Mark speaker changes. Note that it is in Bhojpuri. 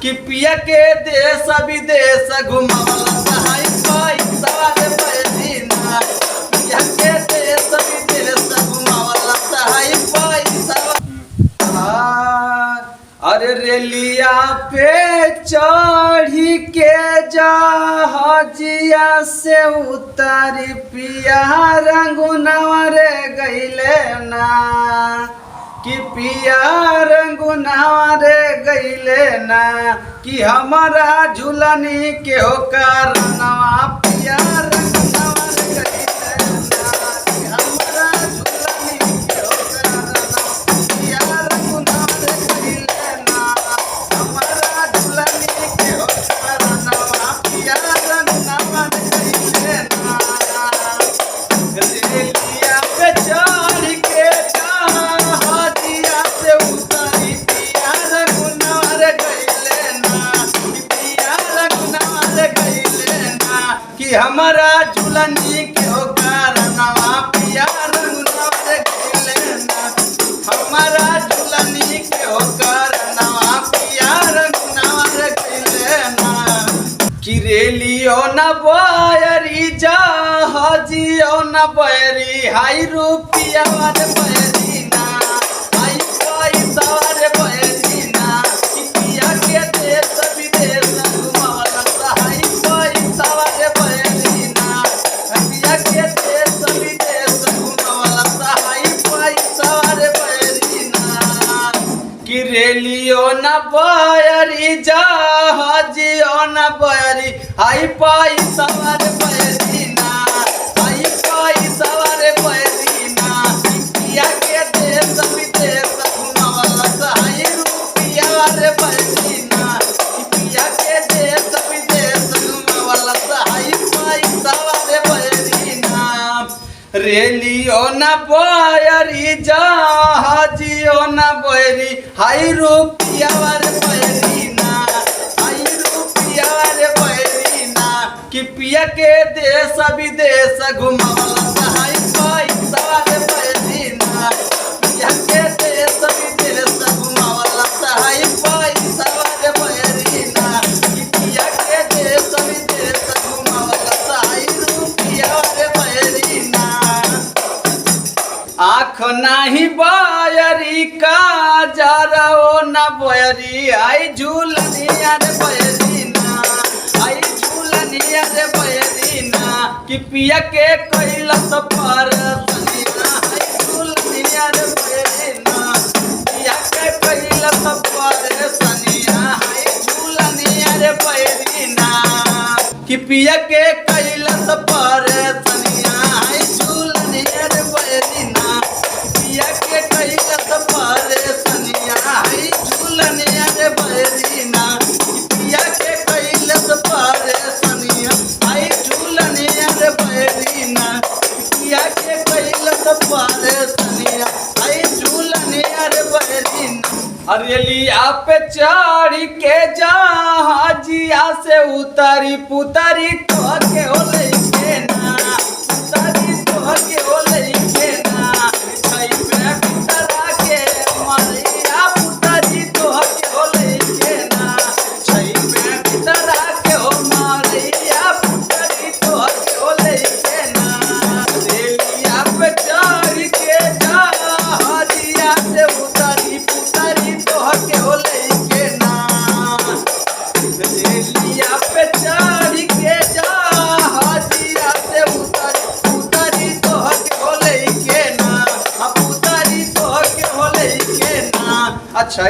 Speaker 1: कि पिया के देश विदेश घुमावला सहाय पैसा रे पैदीना पिया के देश विदेश घुमावला सहाय पैसा। अरे रेलिया पे चढ़ी के जहाजिया से उतारी पिया रंगुनवा रे गईले ना कि पिया रंगुनवा रे गईले ना कि हमारा झूलनी के हो कारणवा पिया रंगुनवा रे गईले ना कि हमारा झूलनी के हो कारणवा पिया रंगुनवा रे गईले ना हमारा झूलनी के हो कारणवा पिया रंगुनवा रे गईले ना। रेलिया पे चढ़ के जहाजिया से उतारी पिया रंगुनवा रे गईले ना कि पिया रंगुनवा रे गईले ना कि हमारा झूलनी के हो कारणवा पिया रंगुनवा रे गईले ना हमारा झूलनी के हो कारणवा पिया रंगुनवा रे गईले ना। कि रेलियो न बयरी जहाजियो न बयरी हाय रुपिया वाले बयरी ना हाय पैसा वाले बयरी ना कि पिया के देश विदेश घुमावला सहाय पैसा वाले बयरी ना पिया के देश विदेश घुमावला सहाय पैसा वाले बयरी ना। कि रेलियो न बयरी जहाजियो न बयरी हाय पैसा वाले बयरी ना हाय पैसा वाले बयरी ना पिया के देश विदेश घुमावला सहाय रुपिया वाले बयरी ना पिया के देश विदेश घुमावला सहाय पैसा वाले बयरी ना। रेलियो न बयरी जहाजियो न बयरी हाय रुपिया वाले बयरी ना हाय रुपिया वाले बयरी ना कि पिया के देश विदेश घुमावला सहाय पैसा वाले बयरी ना पिया के देश विदेश घुमावला सहाय पैसा वाले बयरी ना कि पिया के देश विदेश घुमावला सहाय रुपिया वाले बयरी ना। आँख नाही बयरी का जराओ न बयरी आई झूलनिया रे बयरी ना आई झूलनिया रे बयरी ना कि पिया के कैलस पर सनिया आई झूलनिया रे बयरी ना पिया के कैलस पर सनिया आई झूलनिया रे बयरी ना कि पिया के कैलस पर सनिया आई झूलनिया रे बयरी ना पिया के कैलस पर सनिया आई झूलनिया रे बयरी ना पिया के कैलस पर सनिया आई झूलनिया रे बयरी ना पिया के कैलस पर सनिया आई झूलनिया रे बयरी ना। रेलिया पे चढ़ के जहाजिया से उतारी पुतारी तो के हो लेके ना पुतारी तो के हो लेके ना छई पे पुतरा के मरिया पुतारी तो के हो लेके ना छई पे पुतरा के हो मरिया पुतारी तो के हो लेके ना। रेलिया पे चढ़ के जहाजिया से उतारी पुतारी तो के हो लेके ना रेलिया पे चढ़ के जहाजिया से उतारी तो के हो लेके ना पुतारी तो के हो लेके ना। अच्छा